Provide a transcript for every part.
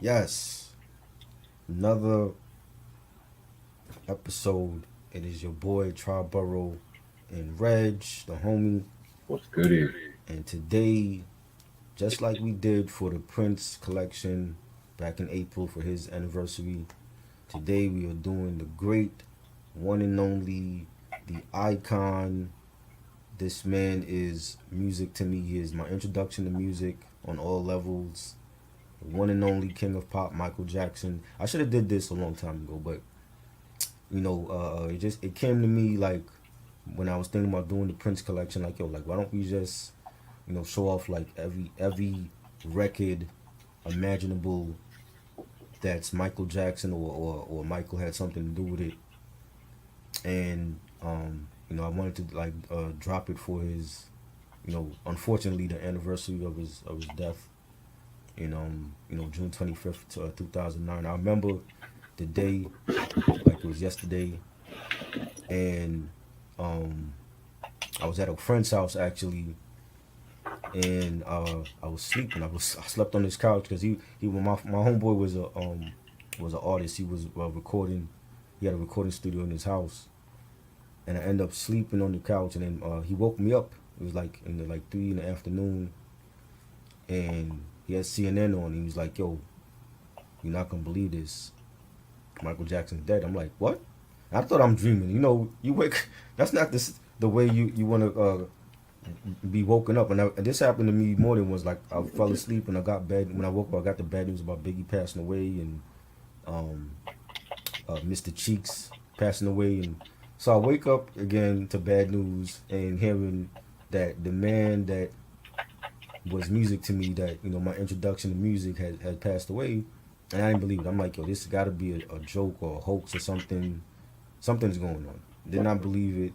Yes, another episode. It is your boy Triborough and Reg, the homie. What's goody? And today, just like we did for the Prince collection back in April for his anniversary, today we are doing the great, one and only, the icon. This man is music to me. He is my introduction to music on all levels. The one and only king of pop, Michael Jackson. I should have did this a long time ago, but it came to me like when I was thinking about doing the Prince collection. Like, yo, like why don't we just show off like every record imaginable that's Michael Jackson or Michael had something to do with it, and I wanted to like drop it for his unfortunately the anniversary of his death in June 25th, 2009. I remember the day like it was yesterday, and um, I was at a friend's house actually, and I was sleeping. I slept on his couch because he my homeboy was an artist. He was recording. He had a recording studio in his house, and I ended up sleeping on the couch. And then he woke me up. It was like in the like 3 in the afternoon, and he had CNN on. He was like, "Yo, you're not gonna believe this. Michael Jackson's dead." I'm like, "What?" I thought I'm dreaming. You wake. That's not the way you want to be woken up. And this happened to me more than once. Like I fell asleep and I got bad. When I woke up, I got the bad news about Biggie passing away and um, Mr. Cheeks passing away. And so I wake up again to bad news and hearing that the man that was music to me, that my introduction to music had passed away, and I didn't believe it. I'm like, yo, this got to be a joke or a hoax or something. Something's going on. Did not believe it.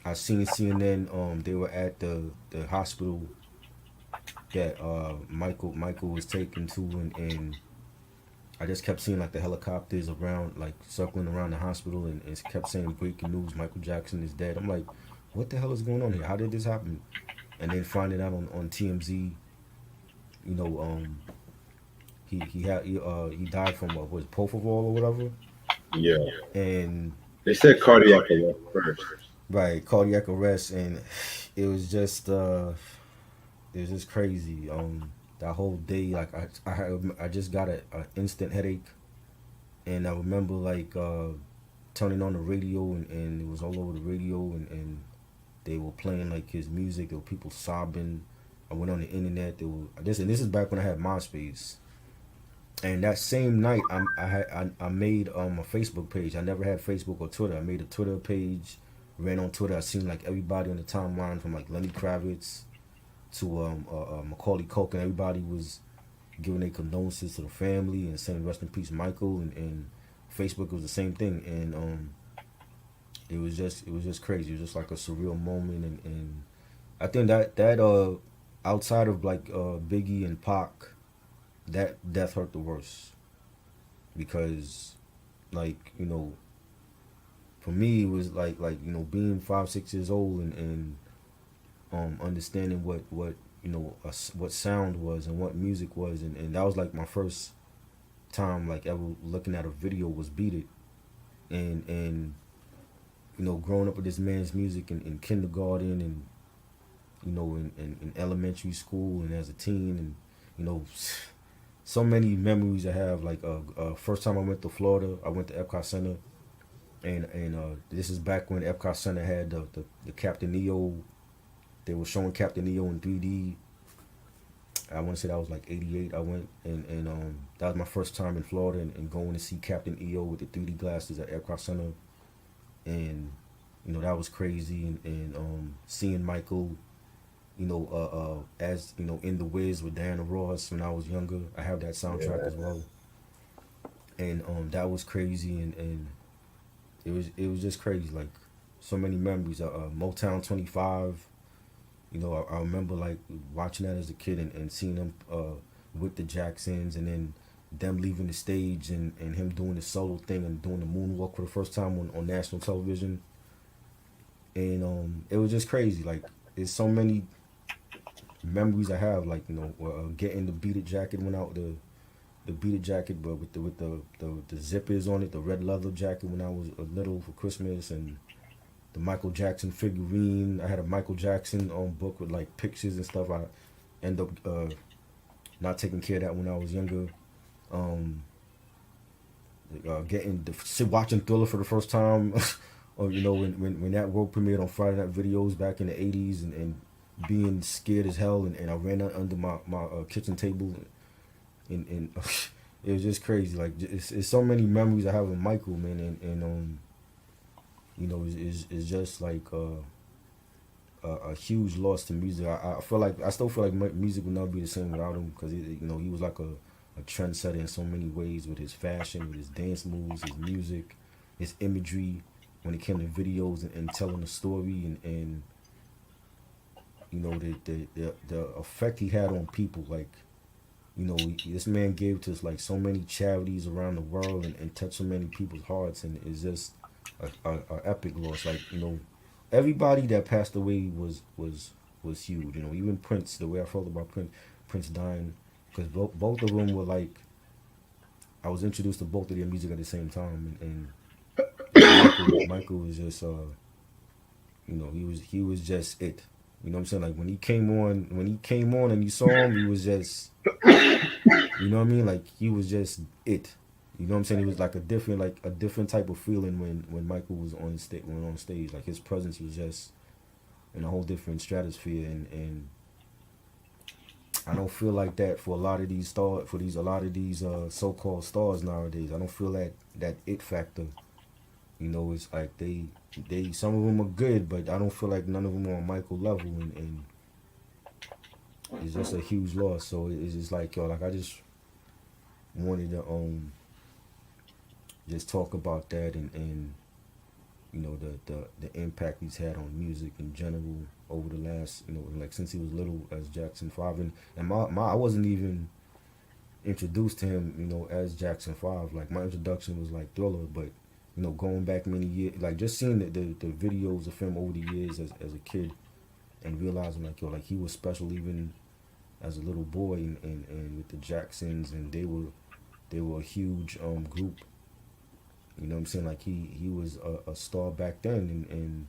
I seen CNN. They were at the hospital that Michael was taken to, and I just kept seeing like the helicopters around, like circling around the hospital, and it kept saying breaking news: Michael Jackson is dead. I'm like, what the hell is going on here? How did this happen? And then finding out on TMZ, you know, um, he died from what was it, propofol or whatever, Yeah, and they said cardiac arrest first. right, cardiac arrest, and it was just crazy. That whole day, like I just got a instant headache, and I remember like turning on the radio, and it was all over the radio, and they were playing like his music. There were people sobbing. I went on the internet. There were this is back when I had MySpace. And that same night, I made a Facebook page. I never had Facebook or Twitter. I made a Twitter page, ran on Twitter. I seen like everybody on the timeline from like Lenny Kravitz to Macaulay Culkin. Everybody was giving their condolences to the family and saying rest in peace, Michael. And Facebook was the same thing. And it was just crazy. It was just like a surreal moment. And I think that outside of like Biggie and Pac, that death hurt the worst because like for me it was like being 5 6 years old and understanding what what sound was and what music was, and that was like my first time like ever looking at a video was Beat It, and growing up with this man's music in kindergarten and in elementary school and as a teen, and you know so many memories I have. Like first time I went to Florida, I went to Epcot Center, and this is back when Epcot Center had the Captain EO. They were showing Captain EO in 3D. I want to say that was like '88. I went, and that was my first time in Florida, and going to see Captain EO with the 3D glasses at Epcot Center, and that was crazy, and seeing Michael, as in the Wiz with Diana Ross when I was younger. I have that soundtrack Yeah, as well, and that was crazy, and it was just crazy. Like so many memories. Motown 25. I remember like watching that as a kid, and seeing them with the Jacksons, and then them leaving the stage, and him doing the solo thing and doing the moonwalk for the first time on national television, and it was just crazy. Like there's so many memories I have, like getting the beaded jacket when out the beaded jacket, but with the zippers on it, the red leather jacket when I was a little for Christmas, and the Michael Jackson figurine. I had a Michael Jackson book with like pictures and stuff. I end up not taking care of that when I was younger. Um, watching Thriller for the first time, or when that world premiered on Friday Night Videos back in the '80s, and being scared as hell, and I ran under my kitchen table, and it was just crazy. Like it's so many memories I have with Michael, man, and it's just like a huge loss to music. I still feel like music will never be the same without him, because he was like a trendsetter in so many ways, with his fashion, with his dance moves, his music, his imagery when it came to videos, and telling the story, and the effect he had on people. Like, this man gave to like so many charities around the world, and touched so many people's hearts, and it's just a epic loss. Like, everybody that passed away was huge. Even Prince. The way I felt about Prince dying, because both of them were like, I was introduced to both of their music at the same time, and Michael was just he was just it. You know what I'm saying? Like when he came on and you saw him, he was just, you know what I mean? Like he was just it. You know what I'm saying? It was like a different type of feeling when Michael was on stage. Like his presence was just in a whole different stratosphere, and I don't feel like that for a lot of these so-called stars nowadays. I don't feel that it factor. It's like they some of them are good, but I don't feel like none of them are on Michael level, and it's just a huge loss. So it's just like, yo, like I just wanted to just talk about that, and the impact he's had on music in general over the last, like since he was little as Jackson 5, and I wasn't even introduced to him, as Jackson 5. Like my introduction was like Thriller, but going back many years, like just seeing the videos of him over the years as a kid, and realizing like, yo, like he was special even as a little boy, and with the Jacksons, and they were a huge group. You know what I'm saying? Like he was a star back then, and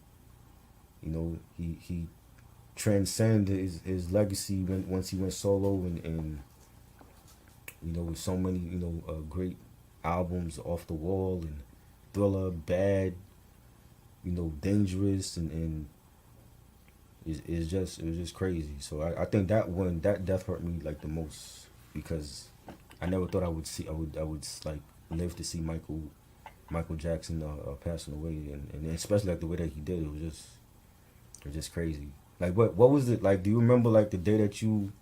he transcended his legacy once he went solo, and with so many great albums, Off the Wall and Thriller, Bad, Dangerous, and it was just crazy. So I think that death hurt me like the most, because I never thought I would like live to see Michael Jackson passing away, and especially like the way that he did. It was just crazy. Like what was it like? Do you remember like the day that you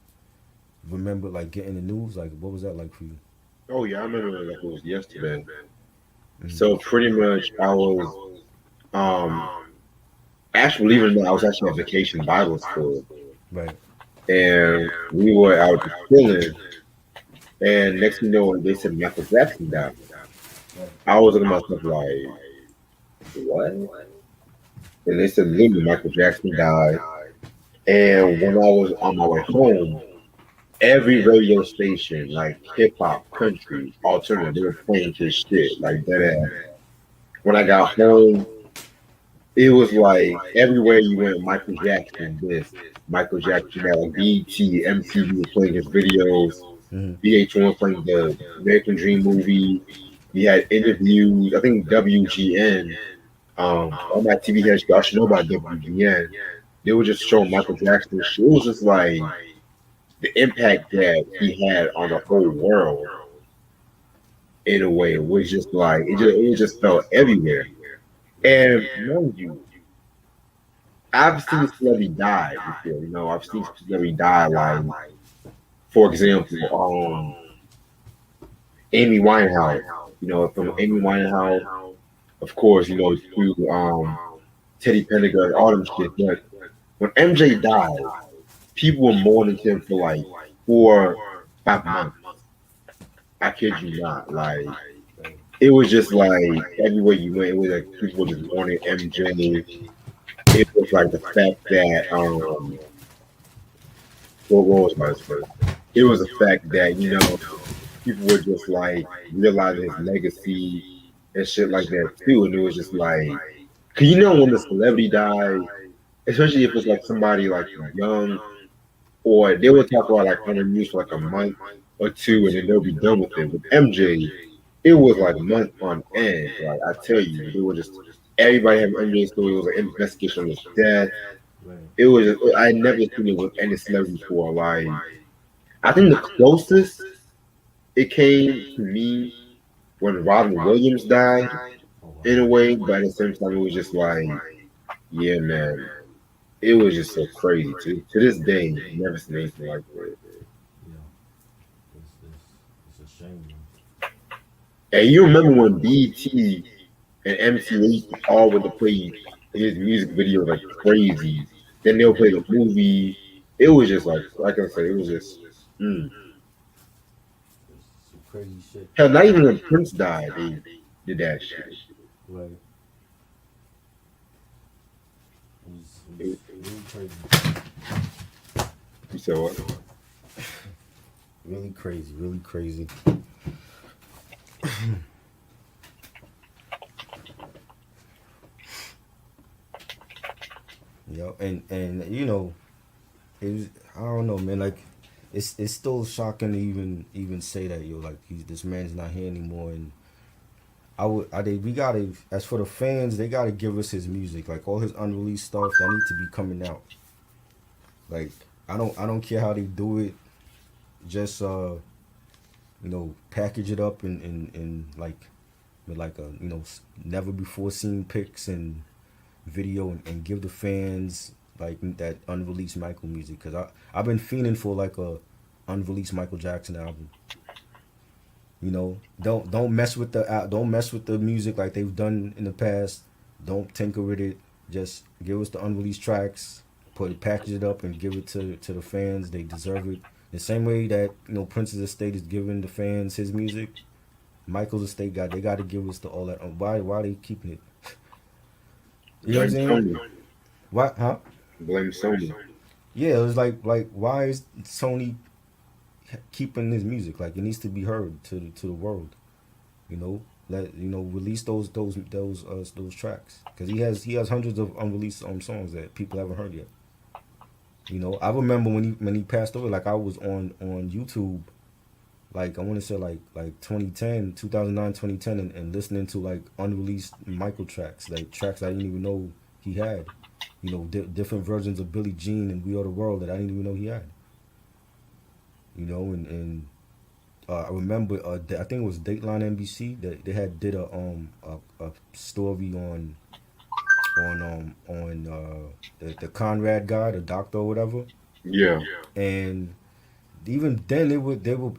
remember like getting the news? Like what was that like for you? Oh yeah, I remember like it was yesterday. Mm-hmm. So pretty much I was um actually, believe it or not, I was actually at vacation Bible school, Right. and we were out just chilling, and next thing you know, they said Michael Jackson died. Right. I was looking at myself like, what? And they said literally Michael Jackson died. And when I was on my way home, every radio station, like hip hop, country, alternative, they were playing his shit like that ass. Mm-hmm. When I got home, it was like everywhere you went, Michael Jackson this, Michael Jackson that, like BET, MTV was playing his videos, Mm-hmm. VH1 playing the American Dream movie. We had interviews. I think WGN, all my TV heads, y'all should know about WGN. They were just showing Michael Jackson shit. It was just like the impact that he had on the whole world in a way was just like it just felt everywhere. Right. And mind you, I've seen celebrity die before. I've seen celebrity die. Like, for example, Amy Winehouse. From Amy Winehouse, of course, through Teddy Pendergrass, all them shit. But when MJ died, people were mourning him for like 4, 5 months. I kid you not. Like, Right. it was just like everywhere you went, it was like people were just mourning MJ. It was like the fact that what was my first? It was the fact that people were just like realizing his legacy and shit like that too. And it was just like, cause you know when the celebrity died, especially if it's like somebody like young, or they will talk about like on the news for like a month or two, and then they'll be done with it. With MJ, it was like months on end. Like I tell you, they were just everybody having MJ story. It was an investigation on his death. Right. It was just, I had never seen it with any celebrity before. Like I think the closest it came to me when Robin Williams died Oh wow. in a way, but at the same time it was just like, yeah, man, it was just so crazy. To this day, never seen anything like that. Yeah. It's a shame, man. And you remember when BT and MTV all went to play his music videos like crazy. Then they'll play the movie. It was just like I said, it was just mm. It's some crazy shit. Hell. Not even when Prince died, they did that shit. Right. It It, was really crazy. you said what? Really crazy. Really crazy. And you know, it was, I don't know, man. Like, it's still shocking to even say that, yo. Like, this man's not here anymore, and we gotta, as for the fans, they gotta give us his music, like all his unreleased stuff that need to be coming out. Like, I don't care how they do it, just package it up and like with like a never before seen pics and video, and give the fans like that unreleased Michael music, because I've been fiending for like a unreleased Michael Jackson album. Don't mess with don't mess with the music like they've done in the past. Don't tinker with it. Just give us the unreleased tracks, package it up, and give it to the fans. They deserve it. The same way that Prince's estate is giving the fans his music, Michael's estate they got to give us the all that. Why are they keeping it? You know what I'm Blame saying? Sony. What? Huh? Blame Sony. Yeah, it was like why is Sony keeping his music? Like, it needs to be heard to the world. You know, release those tracks, because he has hundreds of unreleased songs that people haven't heard yet. I remember when he passed away. Like, I was on YouTube. Like, I want to say like 2010, 2009, 2010, and listening to like unreleased Michael tracks, like tracks I didn't even know he had. Different versions of Billie Jean and We Are the World that I didn't even know he had. And I remember, I think it was Dateline NBC that they had did a story on the Conrad guy, the doctor or whatever. Yeah. And even then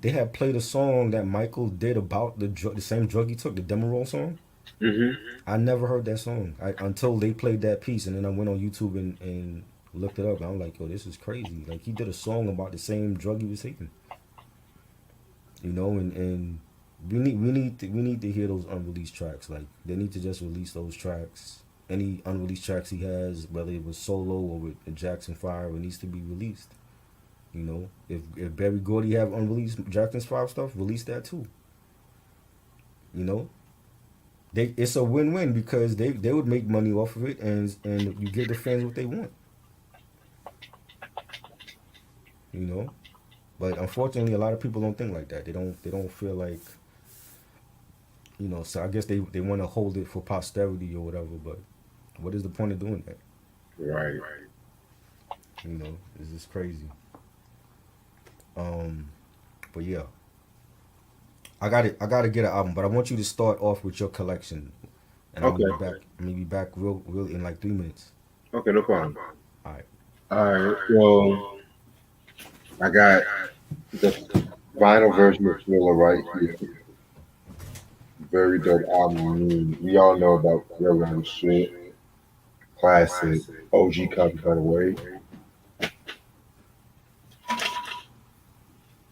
they had played a song that Michael did about the same drug he took, the Demerol song. Hmm. I never heard that song until they played that piece, and then I went on YouTube and looked it up, and I'm like, yo, this is crazy. Like, he did a song about the same drug he was taking. And we need to hear those unreleased tracks. Like, they need to just release those tracks. Any unreleased tracks he has, whether it was solo or with the Jackson 5, it needs to be released. If Barry Gordy have unreleased Jackson 5 stuff, release that too. You know, it's a win-win, because they would make money off of it, and you give the fans what they want. You know, but unfortunately, a lot of people don't think like that. They don't feel like, so I guess they want to hold it for posterity or whatever. But what is the point of doing that? Right. It's just crazy. Um, but yeah, I gotta get an album. But I want you to start off with your collection, and I'm Okay. gonna be back. I'm gonna be back real in like 3 minutes. Okay. No problem. All right. All right. Well, I got the vinyl version of Thriller right here. Very dope album. I mean, we all know about Thriller and shit. Classic. OG copy, by the way.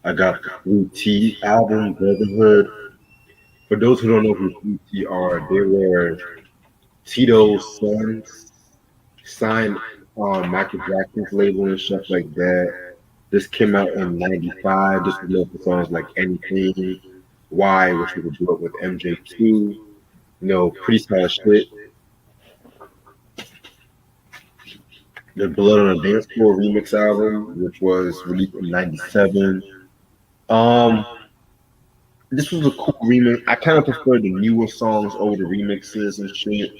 I got the Blue T album, Brotherhood. For those who don't know who Blue T are, they were Tito's sons, signed on Michael Jackson's label and stuff like that. This came out in '95. This was known for songs like Anything, Why, which was a duet with MJ2. Pretty solid shit. The Blood on a Dance Floor remix album, which was released in '97. Um, this was a cool remix. I kind of prefer the newer songs over the remixes and shit.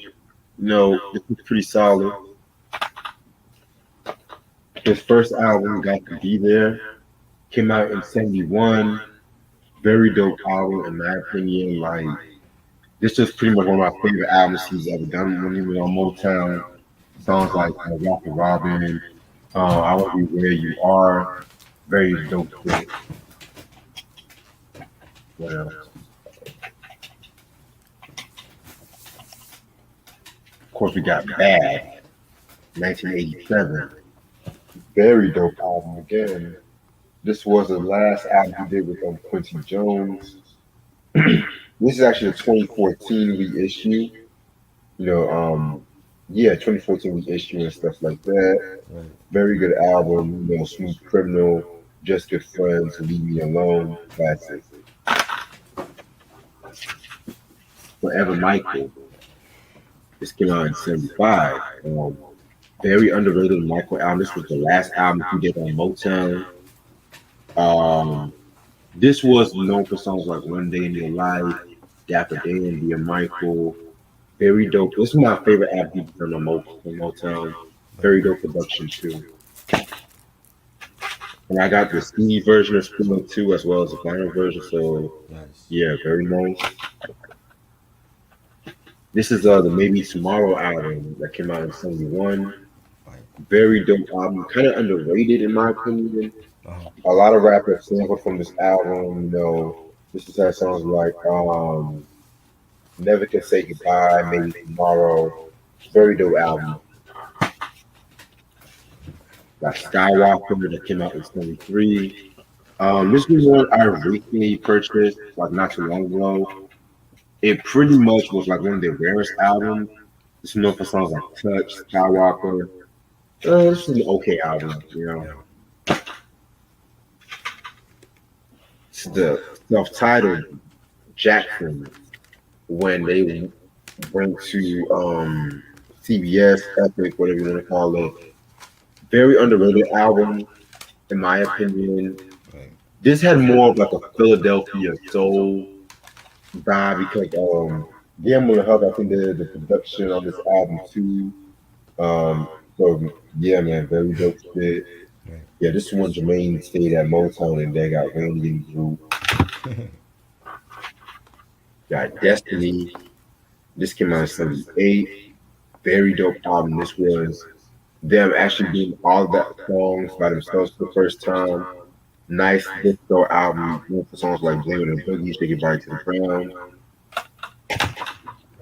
This was pretty solid. His first album, Got to Be There, came out in '71. Very dope album, in my opinion. Like, this is pretty much one of my favorite albums he's ever done when he was on Motown. Songs like Rock and Robin, I Want to Be Where You Are, very dope shit. What else? Of course, we got Bad, 1987. Very dope album again. This was the last album he did with Quincy Jones. This is actually a 2014 reissue. You know, yeah, 2014 reissue and stuff like that. Right. Very good album. Smooth Criminal, Just Good Friends, Leave Me Alone, classic. Forever Michael. This came out in '75. Very underrated Michael album. This was the last album he did on Motown. Um, this was known for songs like One Day in Your Life, Dapper Dan, Dear Michael. Very dope. This is my favorite album he's done on Motown. Very dope production too. And I got the CD version of Spring too, as well as the vinyl version. So Nice. yeah, very nice. This is the Maybe Tomorrow album that came out in '71. Right. Very dope album, kind of underrated in my opinion. Uh-huh. A lot of rappers sample from this album. This has had songs like Never Can Say Goodbye, Maybe Tomorrow. Very dope album. Got Skywalker that came out in '73. This was one I recently purchased, like not too long ago. It pretty much was like one of their rarest albums. It's known for songs like Touch, Skywalker. This is an okay album. Yeah. It's the self-titled Jackson when they went to CBS, Epic, whatever you want to call it. Very underrated album, in my opinion. Right. This had more of like a Philadelphia soul vibe because Gamble and Hub, I think they did the production on this album too. So yeah, man, very dope shit. Right. Yeah, this one Jermaine stayed at Motown and they got Randy in the group. Got Destiny. This came out in '78. Very dope album. This was them actually doing all that songs by themselves for the first time. Nice disco album. Known for songs like Blame It and Boogie, Shake It Right to the Ground.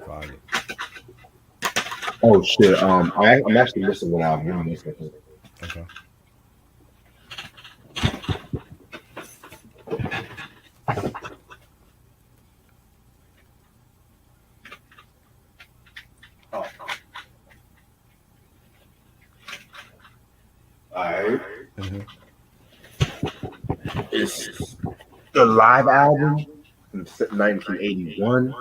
Fire. Oh shit. I'm actually missing one album. Give me a second. Okay. Alright. Mm-hmm. It's the live album from 1981.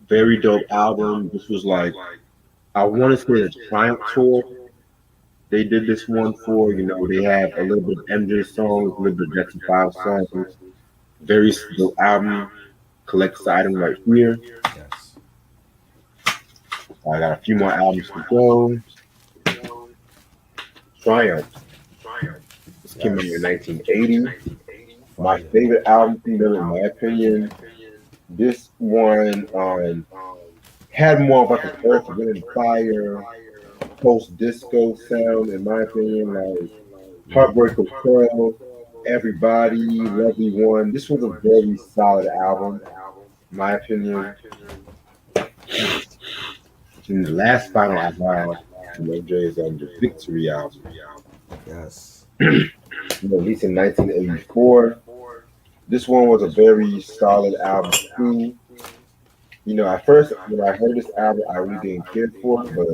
Very dope album. This was like, I want to say a Triumph tour. They did this one for, they have a little bit of MJ songs, a little bit of Jackson 5 songs. Very dope album. Collector's item right here. Yes. I got a few more albums to go. Triumph. This came out in 1980. My Fire. favorite album from them, in my opinion. This one had more of like a Earth, Wind and Fire, post disco sound, in my opinion. Like Heartbreak Hotel, Everybody, Lovely One. This was a very solid album, in my opinion. And the last final I have from AJ is the Victory album, Yes. released in 1984. This one was a very solid album too. At first when I heard this album, I really didn't care for it, but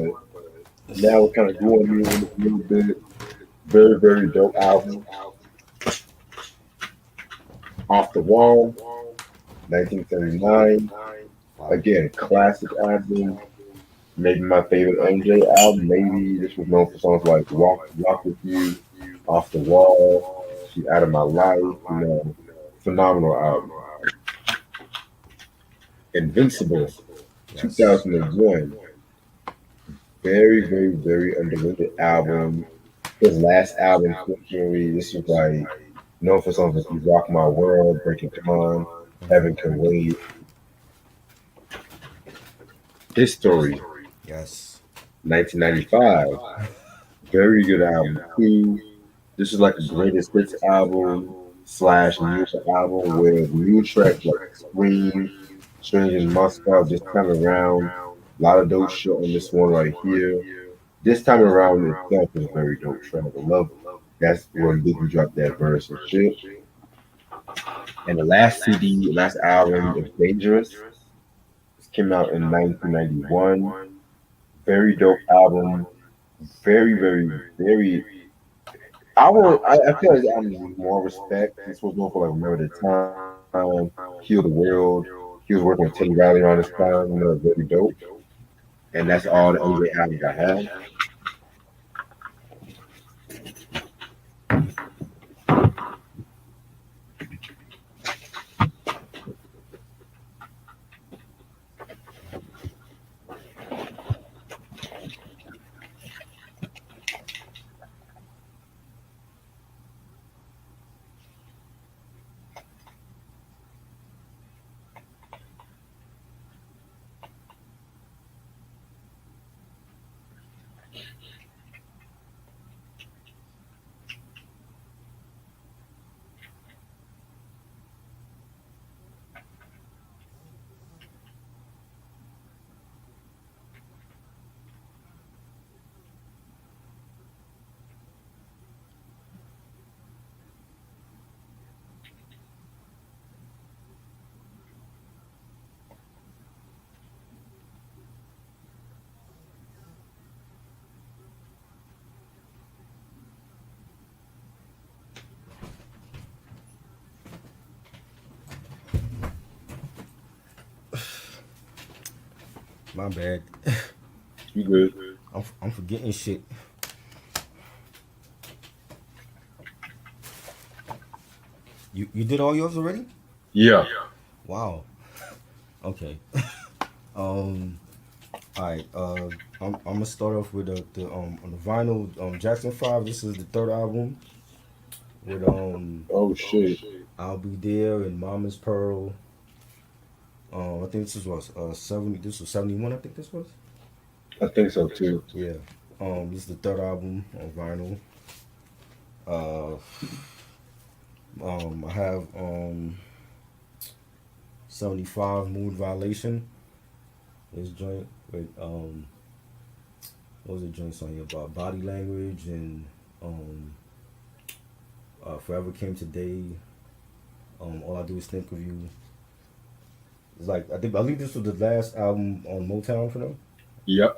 now it kind of grew on me a little bit. Very, very dope album. Off the Wall, 1979. Wow. Again, classic album. Maybe my favorite MJ album. Maybe this was known for songs like Walk With You, Off the Wall, She's Out of My Life. Phenomenal album. Invincible, Yes. 2001. Very, very, very underrated album. His last album, fortunately, this was like known for songs like You Rock My World, Break It Dawn, Heaven Can Wait. His Story, Yes. 1995. Very good album too. This is like a greatest hits album slash music album with new tracks like Scream, Strange in Moscow this time around. A lot of dope shit on this one right here. This time around itself is a very dope track. I love that's when Biggie dropped that verse and shit. And the last CD, last album is Dangerous. This came out in 1991. Very dope album. Very, very, very. I feel like the album was more respect. This was more for like Remember the Time, Heal the World. He was working with Teddy Riley around this time. Very dope. And that's all the MJ albums I have. My bad. You good? I'm forgetting shit. You did all yours already? Yeah. Wow. Okay. Um. All right. I'm gonna start off with the on the vinyl Jackson 5. This is the third album with Oh shit. I'll Be There and Mama's Pearl. I think this was 70. This was 71. I think this was. I think so too. Yeah. This is the third album on vinyl. Uh. I have 75 Mood Violation. This joint with what was the joint song about body language and um Forever Came Today. All I Do Is Think of You. It's like I believe this was the last album on Motown for them. Yep.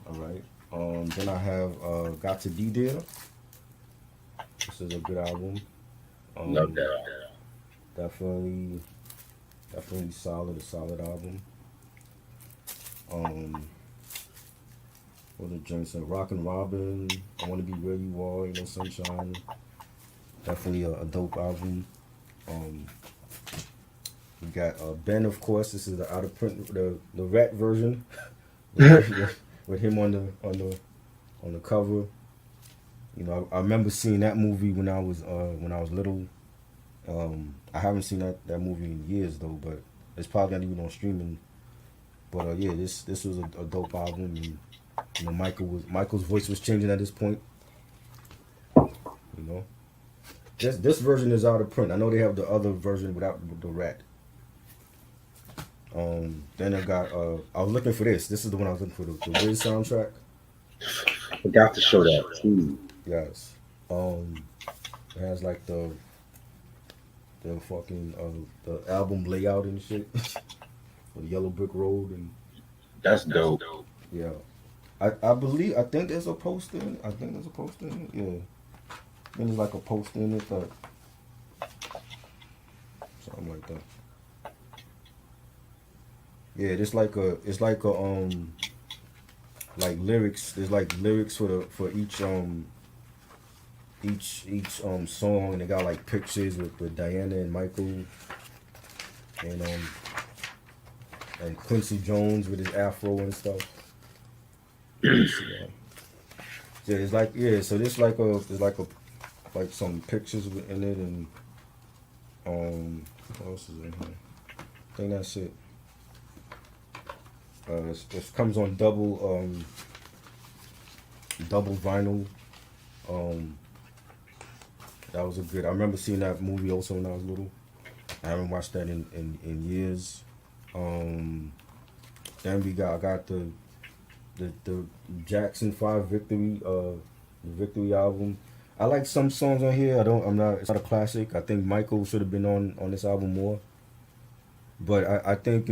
All right. Then I have Got to Be There. This is a good album. Love Um, that. definitely, definitely solid. A solid album. Um, what the joints are Rockin' Robin. I Want to Be Where You Are. Sunshine. Definitely a dope album. Um, we got Ben, of course. This is the out of print, the rat version, with him on the cover. I remember seeing that movie when I was little. I haven't seen that movie in years though, but it's probably not even on streaming. But yeah, this was a dope album, and Michael's voice was changing at this point. You know, this version is out of print. I know they have the other version without the rat. Then I got I was looking for this. This is the one I was looking for, the Wiz soundtrack. Forgot to show that too. Yes. It has like the fucking the album layout and shit. The yellow brick road and That's dope. yeah. I think there's a poster. I think there's a poster in it. Yeah, I think there's like a poster in it, but something like that. Yeah, it's like a like lyrics. There's like lyrics for each song, and they got like pictures with Diana and Michael and Quincy Jones with his afro and stuff. Let me see. Yeah, it's like yeah. So like some pictures in it, and what else is in here? I think that's it. It comes on double vinyl. Um, that was a good. I remember seeing that movie also when I was little. I haven't watched that in years. Um, then I got the Jackson 5 Victory album. I like some songs on here. I'm not. It's not a classic. I think Michael should have been on this album more. But I think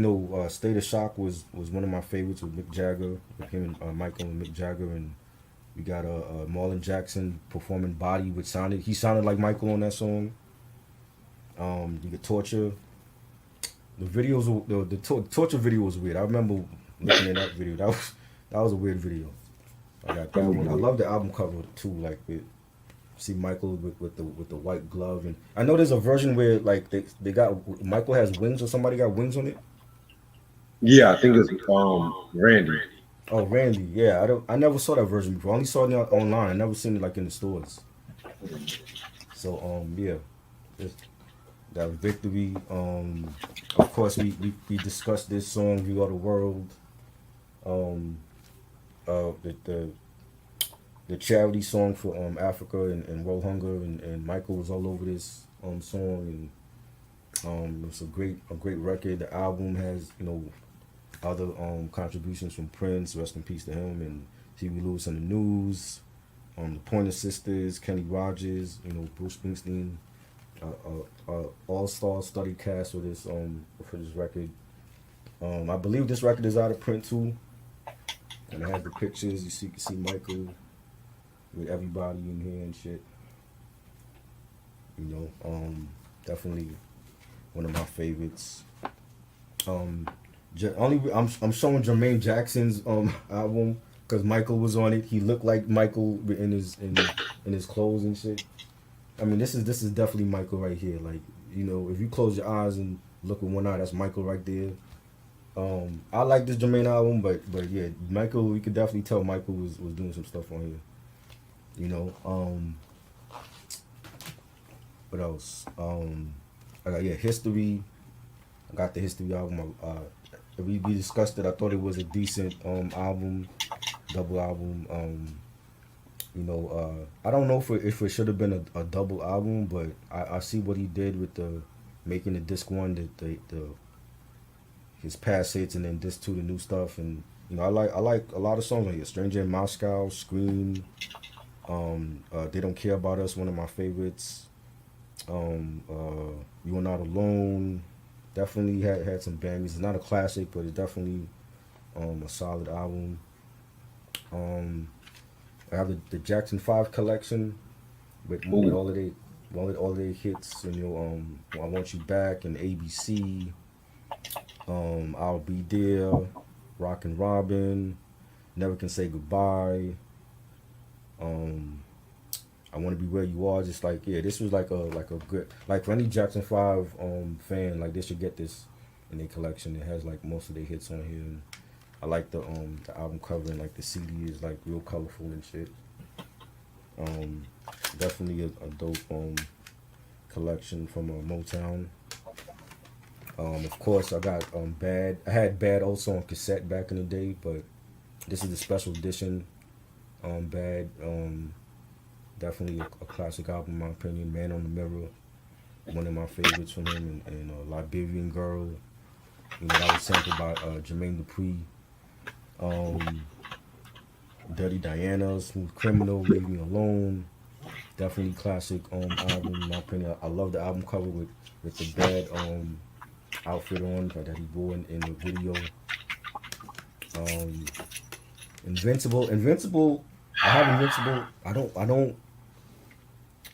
State of Shock was one of my favorites with Mick Jagger, with him and Michael and Mick Jagger, and we got Marlon Jackson performing Body, which he sounded like Michael on that song. You get Torture. The videos, Torture video was weird. I remember looking at that video. That was a weird video. I got that one. I love the album cover too. Like see Michael with the white glove, and I know there's a version where like they got Michael has wings or somebody got wings on it. Yeah, I think it's Randy. Oh, Randy. Yeah, I never saw that version before. I only saw it online. I never seen it like in the stores. So yeah, that was Victory. Of course we discussed this song "You Are the World." Um, the charity song for Africa and World Hunger, and Michael was all over this song, and it's a great record. The album has other contributions from Prince, rest in peace to him, and Huey Lewis and the News, the Pointer Sisters, Kenny Rogers, Bruce Springsteen, all-star study cast for this record. I believe this record is out of print too, and it has the pictures. You can see Michael with everybody in here and shit. Definitely one of my favorites. I'm showing Jermaine Jackson's album because Michael was on it. He looked like Michael in his clothes and shit. I mean, this is definitely Michael right here. Like if you close your eyes and look with one eye, that's Michael right there. I like this Jermaine album, but yeah, Michael. You could definitely tell Michael was doing some stuff on here. What else? I got History. I got the History album. We discussed it. I thought it was a decent album, double album. I don't know if it should have been a double album, but I see what he did with the making the disc one, the his past hits, and then disc two, the new stuff, and I like a lot of songs on here. Stranger in Moscow, Scream. They Don't Care About Us, one of my favorites. You Are Not Alone, definitely had some bangers. It's not a classic, but it's definitely a solid album. I have the Jackson 5 collection with all of their hits, and I Want You Back and ABC. I'll Be There, Rockin' Robin, Never Can Say Goodbye. I Want to Be Where You Are. Just like this was like a good, like for any Jackson 5 fan, like they should get this in their collection. It has like most of their hits on here. And I like the album cover, and like the CD is like real colorful and shit. Definitely a dope collection from Motown. Of course, I got Bad. I had Bad also on cassette back in the day, but this is the special edition. Bad. Definitely a classic album in my opinion. Man on the Mirror, one of my favorites from him, and Liberian Girl. That was sampled by Jermaine Dupri. Dirty Diana, Smooth Criminal, Leave Me Alone. Definitely classic album in my opinion. I love the album cover with the Bad outfit on that he wore in the video. Invincible. I have Invincible. I don't.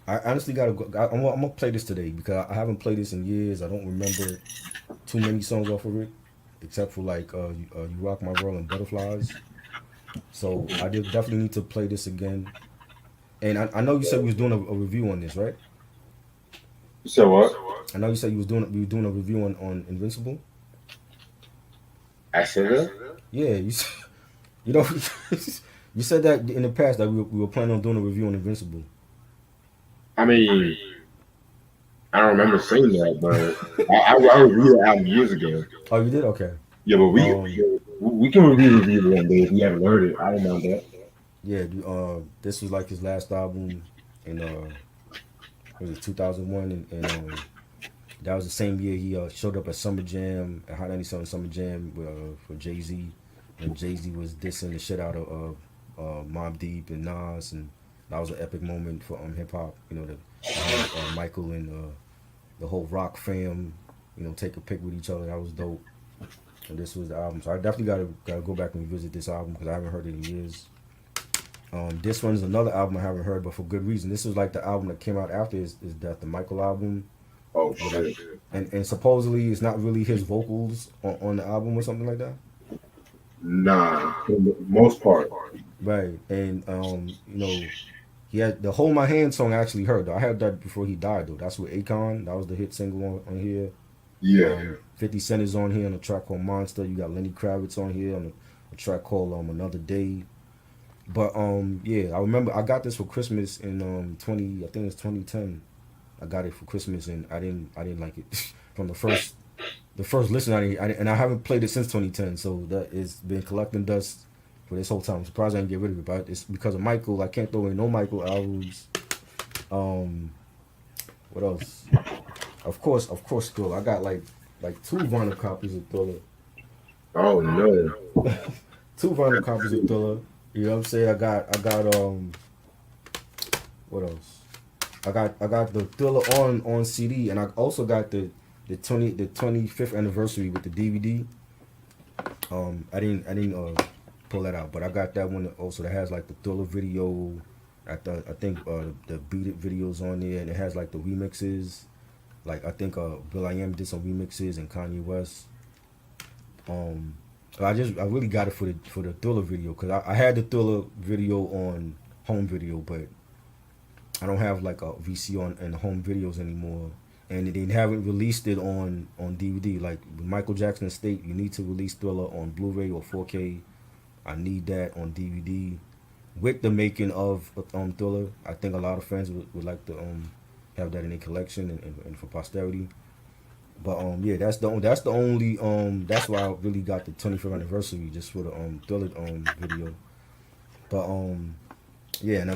I honestly gotta go. I'm gonna play this today because I haven't played this in years. I don't remember too many songs off of it, except for like "You Rock My World" and "Butterflies." So I did definitely need to play this again. And I know you said we was doing a review on this, right? So what? I know you said you were doing a review on Invincible. I said that. Yeah, you know you said that in the past that we were planning on doing a review on Invincible. I mean, I don't remember saying that, but I reviewed the album years ago. Oh, you did? Okay. Yeah, but Um, we can review it one day if you haven't heard it. I don't mind that. yeah. This was like his last album in was it 2001, and that was the same year he showed up at Summer Jam at Hot 97 Summer Jam for Jay Z, when Jay Z was dissing the shit out of Mobb Deep and Nas, and that was an epic moment for hip hop. You know, to have Michael and the whole rock fam, take a pic with each other. That was dope. And this was the album, so I definitely gotta go back and revisit this album because I haven't heard it in years. This one's another album I haven't heard, but for good reason. This was like the album that came out after his death, the Michael album. Oh But like, shit. and supposedly it's not really his vocals on the album or something like that. Nah, for the most part. Right. And he had the "Hold My Hand" song I actually heard though. I heard that before he died though. That's with Akon. That was the hit single on here. Yeah. 50 Cent is on here on a track called "Monster." You got Lenny Kravitz on here on a track called "Another Day." But yeah, I remember I got this for Christmas in 20, I think it's 2010. I got it for Christmas and I didn't like it from the first listen. And I haven't played it since 2010, so that it's been collecting dust for this whole time. I'm surprised I didn't get rid of it, but it's because of Michael. I can't throw away no Michael albums. Um, what else? Of course, Thriller. I got like two vinyl copies of Thriller. Oh no. Two vinyl copies of Thriller. You know what I'm saying? I got what else? I got the Thriller on CD, and I also got the 25th anniversary with the DVD. I didn't pull that out, but I got that one also that has like the Thriller video. I think the Beat It videos on there, and it has like the remixes. Like I think Will I Am did some remixes and Kanye West. Um, I really got it for the Thriller video because I had the Thriller video on home video, but I don't have like a VC on and home videos anymore, and they haven't released it on DVD. Like with Michael Jackson Estate, you need to release Thriller on Blu-ray or 4K. I need that on DVD with the making of Thriller. I think a lot of fans would like to have that in their collection and for posterity. But yeah, that's why I really got the 25th anniversary just for the Thriller video. But yeah, and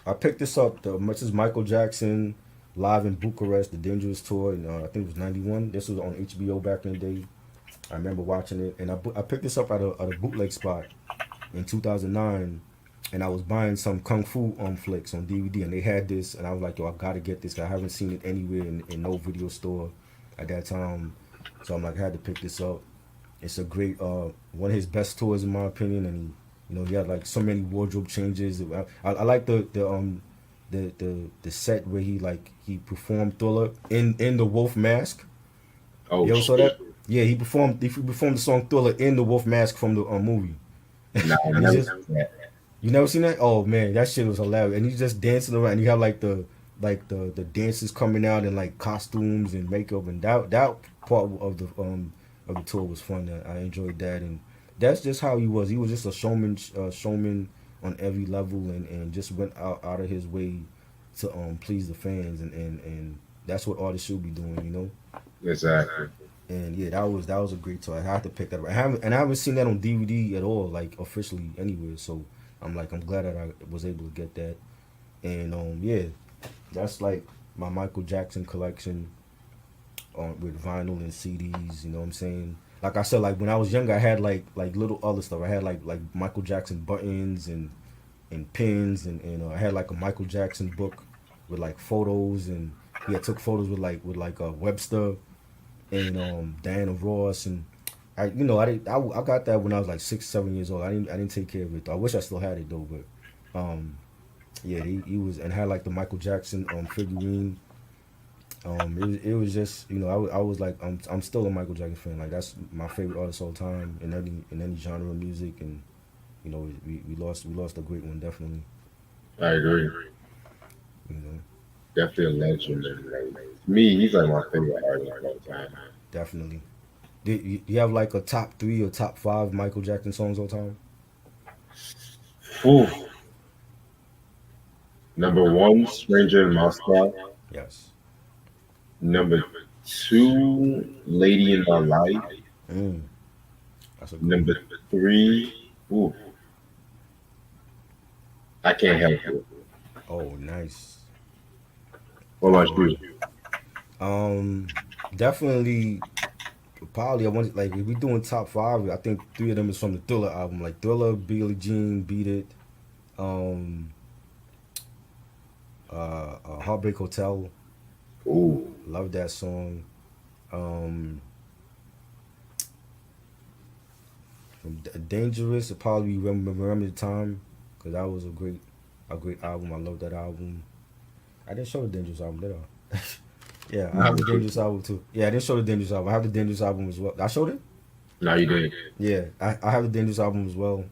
I picked this up much as Michael Jackson live in Bucharest, the Dangerous tour, and I think it was '91. This was on HBO back in the day. I remember watching it, and I picked this up at a bootleg spot in 2009, and I was buying some kung fu flicks on DVD, and they had this, and I was like, yo, I gotta get this. 'Cause I haven't seen it anywhere in no video store at that time, so I'm like, I had to pick this up. It's a great one of his best tours in my opinion, and he had like so many wardrobe changes. I like the set where he performed Thriller in the wolf mask. Oh You ever saw shit. that? Yeah, he performed the song Thriller in the wolf mask from the movie. Nah, I And he's never just seen that. you never seen that? Oh man, that shit was hilarious. And he's just dancing around. You have like the dancers coming out in like costumes and makeup, and that part of the tour was fun. I enjoyed that, and that's just how he was. He was just a showman on every level, and just went out of his way to please the fans, and that's what artists should be doing. Exactly. And yeah, that was a great tour. I had to pick that up. I haven't seen that on DVD at all, like officially anywhere. So I'm glad that I was able to get that. And yeah, that's like my Michael Jackson collection with vinyl and CDs. You know what I'm saying? Like I said, like when I was younger, I had like little other stuff. I had like Michael Jackson buttons and pins, and I had like a Michael Jackson book with like photos, and he had took photos with Webster and Diana Ross, and I got that when I was like 6, 7 years old. I didn't take care of it. Though. I wish I still had it though, but yeah, he was and had like the Michael Jackson figurine. It was just I was like I'm still a Michael Jackson fan. Like that's my favorite artist all time in any genre of music, and we lost a great one definitely. I agree. You know, Definitely a legend. And like, to me, he's like my favorite artist of all time. definitely. Do you have like a top three or top five Michael Jackson songs all time? Whew. Number one, Stranger in Moscow. Yes. Number two, Lady in My Life. Mm, that's a good one. Number three, ooh, I Can't Help It. Oh, nice. What That's about really you? good. Definitely. Probably I want like if we doing top five, I think three of them is from the Thriller album, like Thriller, Billie Jean, Beat It, um, Heartbreak Hotel. Ooh, Love that song. Um, Dangerous. It probably remember the time because that was a great album. I love that album. I didn't show the Dangerous album, did I? Yeah, I have the Dangerous album too. Yeah, I didn't show the Dangerous album. I have the Dangerous album as well. I showed it. no, you didn't. Yeah, I have the Dangerous album as well.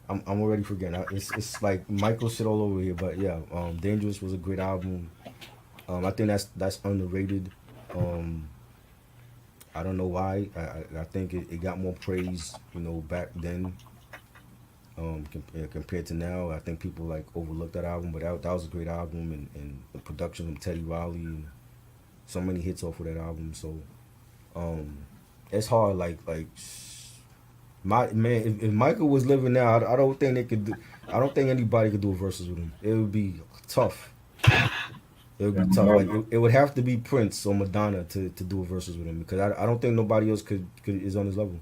I'm already forgetting. It's like Michael shit all over here, but yeah, Dangerous was a great album. I think that's underrated. Um, I don't know why. I think it got more praise, back then. Compared to now, I think people like overlooked that album, but that was a great album, and the production from Teddy Riley and so many hits off of that album. So um, it's hard. Like my man, if Michael was living now, I don't think they could. I don't think anybody could do a verses with him. It would be tough. It would be tough. Like it would have to be Prince or Madonna to do a verses with him because I don't think nobody else could is on his level.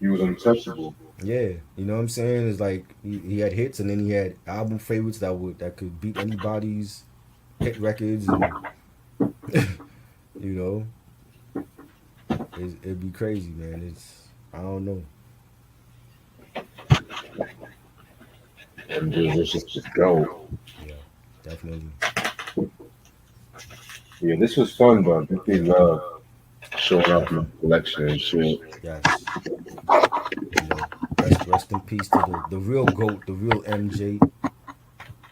He was untouchable. Yeah, you know what I'm saying? It's like he had hits and then he had album favorites that could beat anybody's hit records and you know it'd be crazy, man. I don't know. And just go. Yeah, definitely. Yeah, this was fun, though. Definitely love showing off my collection and shit. Yes. Rest in peace to the real goat, the real MJ.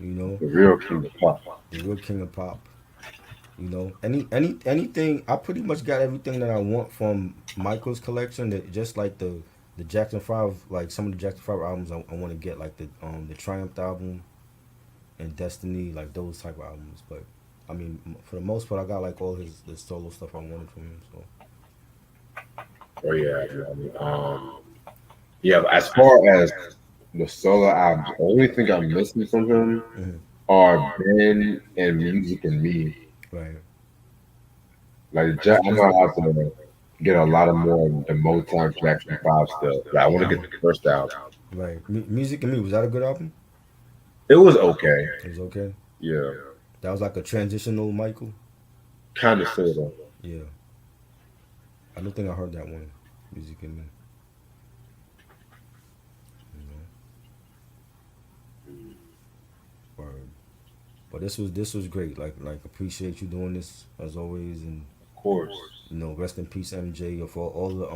You know, The real king of pop. the real king of pop. Anything. I pretty much got everything that I want from Michael's collection. That just like the Jackson Five, like some of the Jackson Five albums, I want to get like the Triumph album and Destiny, like those type of albums. But I mean, for the most part, I got like all the solo stuff I wanted from him. So Oh yeah, yeah. But as far as the solo albums, the only thing I'm missing from him hmm are Ben and Music and Me. right, Like I'm gonna have to get a lot of more of the Motown Jackson 5 stuff. Like, I want to get the first album. right. Music and Me, was that a good album? It was okay. It was okay. Yeah, That was like a transitional Michael. kind of sort of. Yeah, I don't think I heard that one. Music and Me. You know, word. But this was great. Like appreciate you doing this as always, and Of course. rest in peace MJ. Or for all the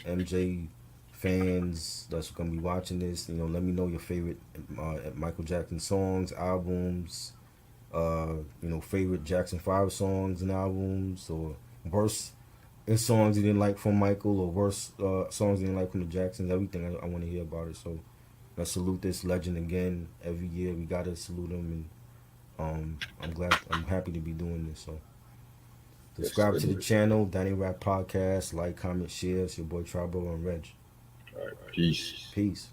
MJ fans that's gonna be watching this, let me know your favorite Michael Jackson songs, albums, favorite Jackson 5 songs and albums, or worst songs you didn't like from Michael, or worst songs you didn't like from the Jacksons. Everything I want to hear about it. So let's salute this legend again. Every year we gotta salute him, and I'm happy to be doing this. So Yes, subscribe sir. to the channel, Danny Rap Podcast. Like, comment, share. It's your boy Tribal and Reg. All right. Peace. Peace.